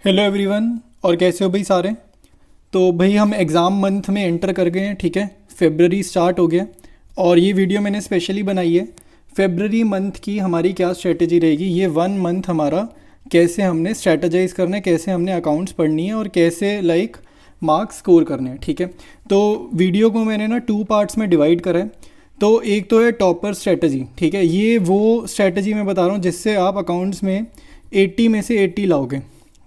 Hello everyone. और कैसे हो भाई सारे। तो भाई हम एग्ज़ाम मंथ में एंटर कर गए हैं। ठीक है, फेबररी स्टार्ट हो गया और ये वीडियो मैंने स्पेशली बनाई है। फेबररी मंथ की हमारी क्या स्ट्रेटजी रहेगी, ये 1 मंथ हमारा कैसे हमने स्ट्रेटजाइज करना है, कैसे हमने अकाउंट्स पढ़नी है और कैसे मार्क्स स्कोर करने हैं। ठीक है, तो वीडियो को मैंने ना 2 पार्ट्स में डिवाइड करा है। तो एक तो है टॉपर स्ट्रेटजी। ठीक है, ये वो स्ट्रेटजी मैं बता रहा हूँ जिससे आप अकाउंट्स में 80 में से 80 लाओगे।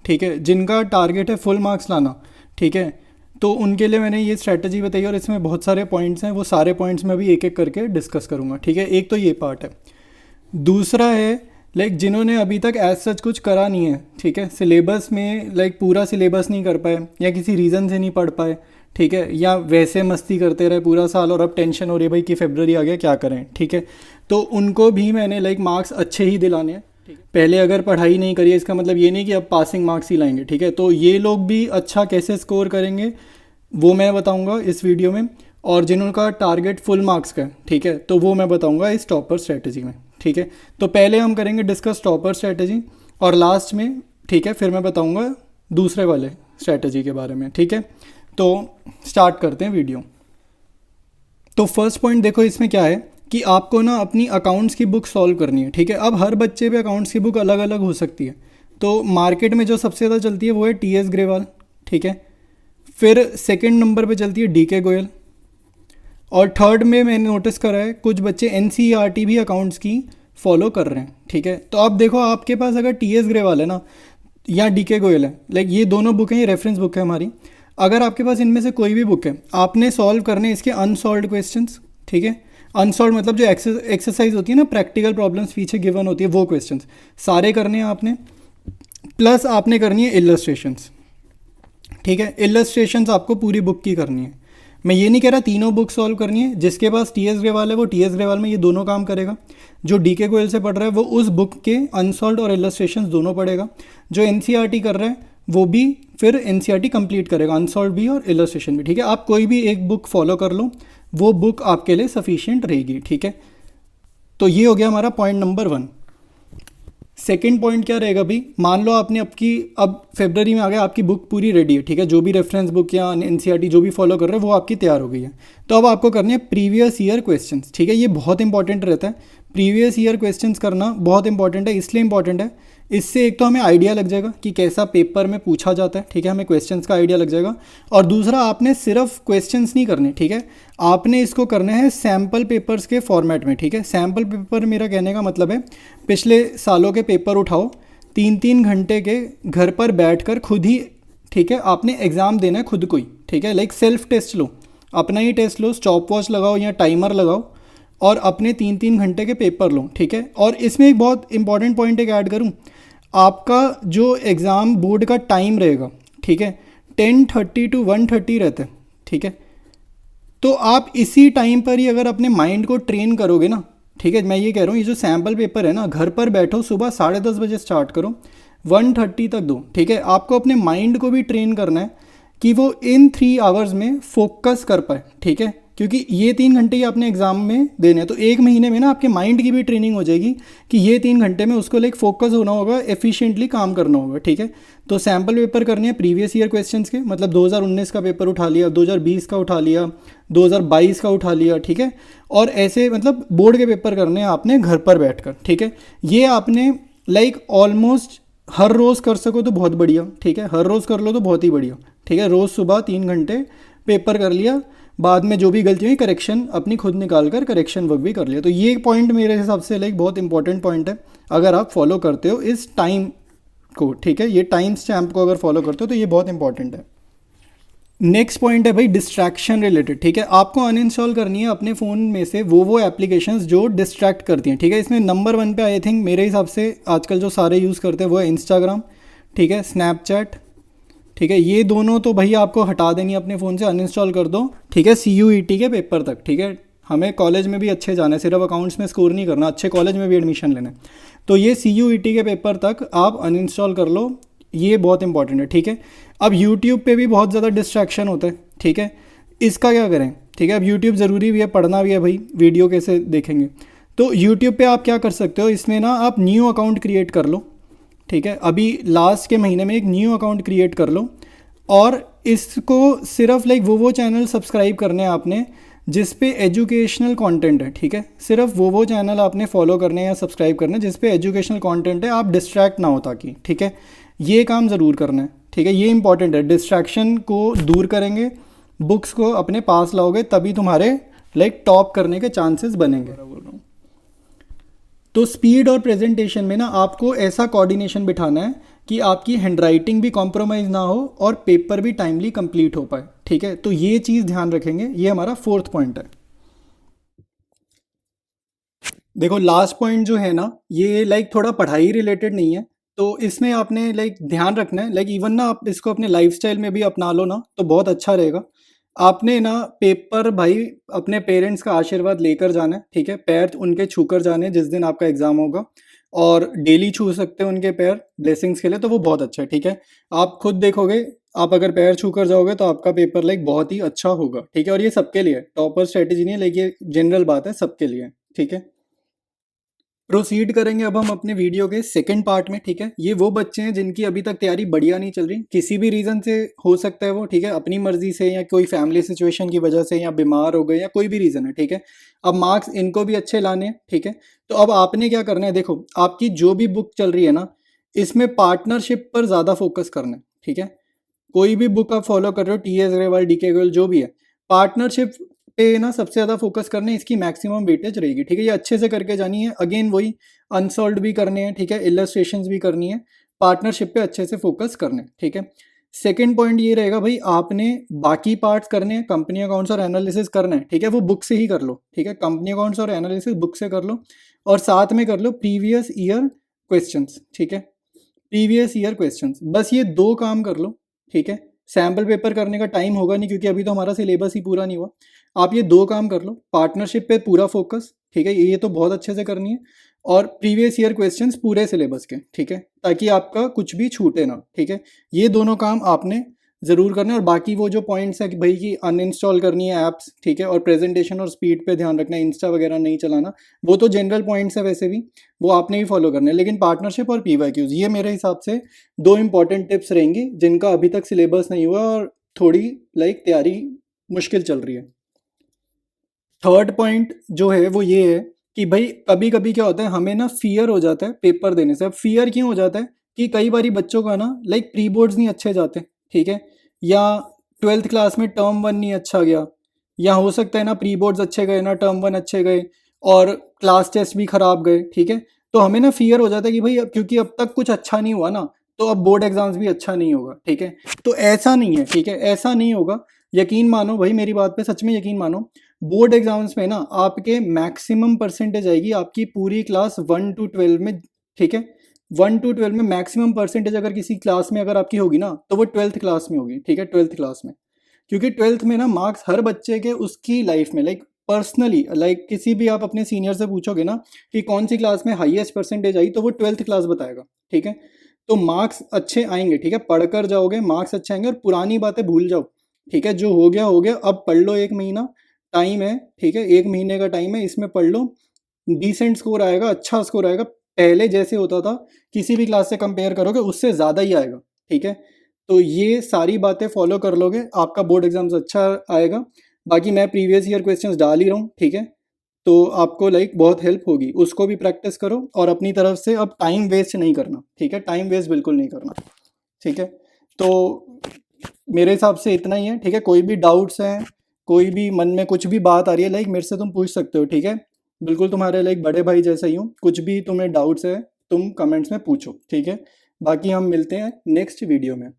ठीक है, जिनका टारगेट है फुल मार्क्स लाना। ठीक है, तो उनके लिए मैंने ये स्ट्रैटेजी बताई और इसमें बहुत सारे पॉइंट्स हैं, वो सारे पॉइंट्स मैं भी एक एक करके डिस्कस करूँगा। ठीक है, एक तो ये पार्ट है। दूसरा है जिन्होंने अभी तक एज सच कुछ करा नहीं है। ठीक है, सिलेबस में पूरा सिलेबस नहीं कर पाए या किसी रीज़न से नहीं पढ़ पाए। ठीक है, या वैसे मस्ती करते रहे पूरा साल और अब टेंशन हो रही है भाई कि फेब्रवरी आ गया क्या करें। ठीक है, तो उनको भी मैंने मार्क्स अच्छे ही दिलाने हैं। पहले अगर पढ़ाई नहीं करी है इसका मतलब ये नहीं कि अब पासिंग मार्क्स ही लाएंगे। ठीक है, तो ये लोग भी अच्छा कैसे स्कोर करेंगे वो मैं बताऊंगा इस वीडियो में। और जिनका टारगेट फुल मार्क्स का है, ठीक है, तो वो मैं बताऊंगा इस टॉपर स्ट्रेटजी में। ठीक है, तो पहले हम करेंगे डिस्कस टॉपर स्ट्रेटजी और लास्ट में, ठीक है, फिर मैं बताऊंगा दूसरे वाले स्ट्रेटजी के बारे में। ठीक है, तो स्टार्ट करते हैं वीडियो। तो फर्स्ट पॉइंट देखो इसमें क्या है कि आपको ना अपनी अकाउंट्स की बुक सॉल्व करनी है। ठीक है, अब हर बच्चे पे अकाउंट्स की बुक अलग अलग हो सकती है। तो मार्केट में जो सबसे ज़्यादा चलती है वो है टीएस ग्रेवाल। ठीक है, फिर सेकंड नंबर पे चलती है डीके गोयल और थर्ड में मैंने नोटिस करा है कुछ बच्चे एनसीईआरटी भी अकाउंट्स की फॉलो कर रहे हैं। ठीक है, तो अब देखो आपके पास अगर टीएस ग्रेवाल है ना या डीके गोयल है, ये दोनों बुक हैं, ये रेफरेंस बुक है हमारी। अगर आपके पास इनमें से कोई भी बुक है, आपने सॉल्व करने इसके अनसॉल्व्ड क्वेश्चंस। ठीक है, अनसॉल्व मतलब जो एक्सरसाइज होती है ना, प्रैक्टिकल प्रॉब्लम्स पीछे गिवन होती है, वो क्वेश्चंस सारे करने हैं आपने। प्लस आपने करनी है इलस्ट्रेशंस। ठीक है, इलस्ट्रेशंस आपको पूरी बुक की करनी है। मैं ये नहीं कह रहा तीनों बुक सॉल्व करनी है। जिसके पास टीएस ग्रेवाल है वो टीएस ग्रेवाल में ये दोनों काम करेगा। जो डीके गोयल से पढ़ रहा है वो उस बुक के अनसॉल्व्ड और इलस्ट्रेशंस दोनों पढ़ेगा। जो एनसीईआरटी कर रहा है वो भी फिर एनसीईआरटी कंप्लीट करेगा, अनसॉल्व भी और इलस्ट्रेशन भी। ठीक है, आप कोई भी एक बुक फॉलो कर लो, वो बुक आपके लिए सफिशिएंट रहेगी। ठीक है, तो ये हो गया हमारा पॉइंट नंबर 1। सेकेंड पॉइंट क्या रहेगा भाई, मान लो आपने अब फेब्रवरी में आ गया, आपकी बुक पूरी रेडी है। ठीक है, जो भी रेफरेंस बुक या एनसीईआरटी जो भी फॉलो कर रहे हो वो आपकी तैयार हो गई है। तो अब आपको करनी है प्रीवियस ईयर क्वेश्चंस। ठीक है, ये बहुत इंपॉर्टेंट रहता है। प्रीवियस ईयर क्वेश्चंस करना बहुत इंपॉर्टेंट है। इसलिए इंपॉर्टेंट है, इससे एक तो हमें आइडिया लग जाएगा कि कैसा पेपर में पूछा जाता है। ठीक है, हमें क्वेश्चंस का आइडिया लग जाएगा। और दूसरा, आपने सिर्फ क्वेश्चंस नहीं करने। ठीक है, आपने इसको करना है सैम्पल पेपर्स के फॉर्मेट में। ठीक है, सैम्पल पेपर मेरा कहने का मतलब है पिछले सालों के पेपर उठाओ, 3-3 घंटे के घर पर बैठकर खुद ही। ठीक है, आपने एग्ज़ाम देना है खुद को ही। ठीक है, सेल्फ टेस्ट लो, अपना ही टेस्ट लो, स्टॉप वॉच लगाओ या टाइमर लगाओ और अपने 3-3 घंटे के पेपर लो। ठीक है, और इसमें एक बहुत इंपॉर्टेंट पॉइंट एक ऐड करूँ, आपका जो एग्ज़ाम बोर्ड का टाइम रहेगा, ठीक है, 10:30 to 1:30 रहता है। ठीक है, तो आप इसी टाइम पर ही अगर अपने माइंड को ट्रेन करोगे ना, ठीक है, मैं ये कह रहा हूँ, ये जो सैम्पल पेपर है ना, घर पर बैठो, सुबह 10:30 बजे स्टार्ट करो, 1:30 तक दो। ठीक है, आपको अपने माइंड को भी ट्रेन करना है कि वो इन 3 आवर्स में फोकस कर पाए। ठीक है, क्योंकि ये 3 घंटे ही आपने एग्जाम में देने हैं, तो 1 महीने में ना आपके माइंड की भी ट्रेनिंग हो जाएगी कि ये 3 घंटे में उसको फोकस होना होगा, एफिशिएंटली काम करना होगा। ठीक है, तो सैम्पल पेपर करने हैं प्रीवियस ईयर क्वेश्चंस के, मतलब 2019 का पेपर उठा लिया, 2020 का उठा लिया, 2022 का उठा लिया। ठीक है, और ऐसे मतलब बोर्ड के पेपर करने हैं आपने घर पर बैठकर। ठीक है, ये आपने ऑलमोस्ट हर रोज़ कर सको तो बहुत बढ़िया। ठीक है, हर रोज़ कर लो तो बहुत ही बढ़िया। ठीक है, रोज़ सुबह 3 घंटे पेपर कर लिया, बाद में जो भी गलती हुई करेक्शन अपनी खुद निकाल कर करेक्शन वर्क भी कर लिया। तो ये पॉइंट मेरे हिसाब से बहुत इंपॉर्टेंट पॉइंट है अगर आप फॉलो करते हो इस टाइम को। ठीक है, ये टाइम स्टैम्प को अगर फॉलो करते हो तो ये बहुत इंपॉर्टेंट है। नेक्स्ट पॉइंट है भाई डिस्ट्रैक्शन रिलेटेड। ठीक है, आपको अनइंस्टॉल करनी है अपने फ़ोन में से वो एप्लीकेशंस जो डिस्ट्रैक्ट करती हैं। ठीक है, इसमें नंबर 1 पे आई थिंक मेरे हिसाब से आजकल जो सारे यूज़ करते हैं वो है इंस्टाग्राम, ठीक है, स्नैपचैट। ठीक है, ये दोनों तो भाई आपको हटा देनी है अपने फ़ोन से, अनइंस्टॉल कर दो। ठीक है, सीयूईटी के पेपर तक। ठीक है, हमें कॉलेज में भी अच्छे जाना है, सिर्फ अकाउंट्स में स्कोर नहीं करना, अच्छे कॉलेज में भी एडमिशन लेना है। तो ये सीयूईटी के पेपर तक आप अनइंस्टॉल कर लो, ये बहुत इंपॉर्टेंट है। ठीक है, अब यूट्यूब पे भी बहुत ज़्यादा डिस्ट्रैक्शन होता है। ठीक है, इसका क्या करें। ठीक है, अब यूट्यूब ज़रूरी भी है, पढ़ना भी है भाई, वीडियो कैसे देखेंगे। तो यूट्यूब पे आप क्या कर सकते हो, इसमें ना आप न्यू अकाउंट क्रिएट कर लो। ठीक है। अभी लास्ट के महीने में एक न्यू अकाउंट क्रिएट कर लो और इसको सिर्फ लाइक वो चैनल सब्सक्राइब करने हैं आपने जिस पे एजुकेशनल कंटेंट है, ठीक है। सिर्फ वो चैनल आपने फॉलो करने हैं या सब्सक्राइब करने हैं जिस पे एजुकेशनल कंटेंट है, आप डिस्ट्रैक्ट ना हो ताकि, ठीक है। ये काम ज़रूर करना है, ठीक है। ये इंपॉर्टेंट है, डिस्ट्रैक्शन को दूर करेंगे, बुक्स को अपने पास लाओगे तभी तुम्हारे लाइक टॉप करने के चांसेस बनेंगे। बोल रहा हूँ तो स्पीड और प्रेजेंटेशन में ना आपको ऐसा कोऑर्डिनेशन बिठाना है कि आपकी हैंडराइटिंग भी कॉम्प्रोमाइज़ ना हो और पेपर भी टाइमली कंप्लीट हो पाए, ठीक है। तो ये चीज़ ध्यान रखेंगे, ये हमारा 4th पॉइंट है। देखो लास्ट पॉइंट जो है ना, ये लाइक थोड़ा पढ़ाई रिलेटेड नहीं है, तो इसमें आपने लाइक ध्यान रखना है, लाइक इवन ना आप इसको अपने लाइफस्टाइल में भी अपना लो ना तो बहुत अच्छा रहेगा। आपने ना पेपर भाई अपने पेरेंट्स का आशीर्वाद लेकर जाना है, ठीक है। पैर उनके छूकर जाने जिस दिन आपका एग्ज़ाम होगा, और डेली छू सकते हो उनके पैर ब्लेसिंग्स के लिए, तो वो बहुत अच्छा है, ठीक है। आप खुद देखोगे, आप अगर पैर छूकर जाओगे तो आपका पेपर लाइक बहुत ही अच्छा होगा, ठीक है। और ये सबके लिए टॉपर स्ट्रेटेजी नहीं है, लाइक ये जनरल बात है, सबके लिए, ठीक है। प्रोसीड करेंगे अब हम अपने वीडियो के सेकंड पार्ट में, ठीक है। ये वो बच्चे हैं जिनकी अभी तक तैयारी बढ़िया नहीं चल रही, किसी भी रीज़न से हो सकता है वो, ठीक है, अपनी मर्जी से या कोई फैमिली सिचुएशन की वजह से या बीमार हो गए या कोई भी रीज़न है, ठीक है। अब मार्क्स इनको भी अच्छे लाने हैं, ठीक है। तो अब आपने क्या करना है, देखो आपकी जो भी बुक चल रही है ना, इसमें पार्टनरशिप पर ज़्यादा फोकस करना है, ठीक है। कोई भी बुक आप फॉलो कर रहे हो, टी एस अग्रवाल, डी के अग्रवाल, जो भी है, पार्टनरशिप पे ना सबसे ज़्यादा फोकस करना है, इसकी मैक्सिमम वेटेज रहेगी, ठीक है। ये अच्छे से करके जानी है, अगेन वही अनसॉल्व भी करने हैं, ठीक है, इलस्ट्रेशंस भी करनी है, पार्टनरशिप पे अच्छे से फोकस करने हैं, ठीक है। सेकेंड पॉइंट ये रहेगा भाई, आपने बाकी पार्ट्स करने हैं, कंपनी अकाउंट्स और एनालिसिस करना है, ठीक है, वो बुक से ही कर लो, ठीक है। कंपनी अकाउंट्स और एनालिसिस बुक से कर लो, और साथ में कर लो प्रीवियस ईयर क्वेश्चंस, ठीक है। प्रीवियस ईयर क्वेश्चंस, बस ये दो काम कर लो, ठीक है। सैम्पल पेपर करने का टाइम होगा नहीं क्योंकि अभी तो हमारा सिलेबस ही पूरा नहीं हुआ। आप ये दो काम कर लो, पार्टनरशिप पे पूरा फोकस, ठीक है, ये तो बहुत अच्छे से करनी है, और प्रीवियस ईयर क्वेश्चंस पूरे सिलेबस के, ठीक है, ताकि आपका कुछ भी छूटे ना, ठीक है। ये दोनों काम आपने ज़रूर करना है, और बाकी वो जो पॉइंट्स है कि भाई कि अनइंस्टॉल करनी है ऐप्स, ठीक है, और प्रेजेंटेशन और स्पीड पे ध्यान रखना है, इंस्टा वगैरह नहीं चलाना, वो तो जनरल पॉइंट्स है वैसे भी, वो आपने ही फॉलो करना है। लेकिन पार्टनरशिप और पीवाईक्यूज, ये मेरे हिसाब से दो इंपॉर्टेंट टिप्स रहेंगी जिनका अभी तक सिलेबस नहीं हुआ और थोड़ी लाइक तैयारी मुश्किल चल रही है। थर्ड पॉइंट जो है वो ये है कि भाई कभी कभी क्या होता है, हमें ना फियर हो जाता है पेपर देने से। अब फियर क्यों हो जाता है कि कई बारी बच्चों का ना लाइक प्री बोर्ड्स नहीं अच्छे जाते, ठीक है, या 12th क्लास में टर्म 1 नहीं अच्छा गया, या हो सकता है ना प्री बोर्ड्स अच्छे गए ना टर्म 1 अच्छे गए, और क्लास टेस्ट भी खराब गए, ठीक है। तो हमें ना फियर हो जाता है कि भाई क्योंकि अब तक कुछ अच्छा नहीं हुआ ना, तो अब बोर्ड एग्जाम्स भी अच्छा नहीं होगा, ठीक है। तो ऐसा नहीं है, ठीक है, ऐसा नहीं होगा, यकीन मानो भाई, मेरी बात पे सच में यकीन मानो। बोर्ड एग्जाम्स में ना आपके मैक्सिमम परसेंटेज आएगी आपकी पूरी क्लास 1 to 12 में, ठीक है। 1 to 12 में मैक्सिमम परसेंटेज अगर किसी क्लास में अगर आपकी होगी ना, तो वो 12th क्लास में होगी, ठीक है, 12th क्लास में। क्योंकि 12th में ना मार्क्स हर बच्चे के उसकी लाइफ में लाइक पर्सनली, लाइक किसी भी आप अपने सीनियर से पूछोगे ना कि कौन सी क्लास में हाईएस्ट परसेंटेज आई, तो वो 12th क्लास बताएगा, ठीक है। तो मार्क्स अच्छे आएंगे, ठीक है, पढ़कर जाओगे मार्क्स अच्छे आएंगे, और पुरानी बातें भूल जाओ, ठीक है, जो हो गया, अब पढ़ लो, 1 महीना टाइम है, ठीक है, 1 महीने का टाइम है, इसमें पढ़ लो, डिसेंट स्कोर आएगा, अच्छा स्कोर आएगा, पहले जैसे होता था किसी भी क्लास से कंपेयर करोगे उससे ज़्यादा ही आएगा, ठीक है। तो ये सारी बातें फॉलो कर लोगे, आपका बोर्ड एग्जाम्स अच्छा आएगा। बाकी मैं प्रीवियस ईयर क्वेश्चंस डाल ही रहा हूँ, ठीक है, तो आपको लाइक बहुत हेल्प होगी, उसको भी प्रैक्टिस करो, और अपनी तरफ से अब टाइम वेस्ट नहीं करना, ठीक है, टाइम वेस्ट बिल्कुल नहीं करना, ठीक है। तो मेरे हिसाब से इतना ही है, ठीक है। कोई भी डाउट्स हैं, कोई भी मन में कुछ भी बात आ रही है, लाइक मेरे से तुम पूछ सकते हो, ठीक है, बिल्कुल तुम्हारे लाइक बड़े भाई जैसा ही हूँ, कुछ भी तुम्हें डाउट्स है तुम कमेंट्स में पूछो, ठीक है। बाकी हम मिलते हैं नेक्स्ट वीडियो में।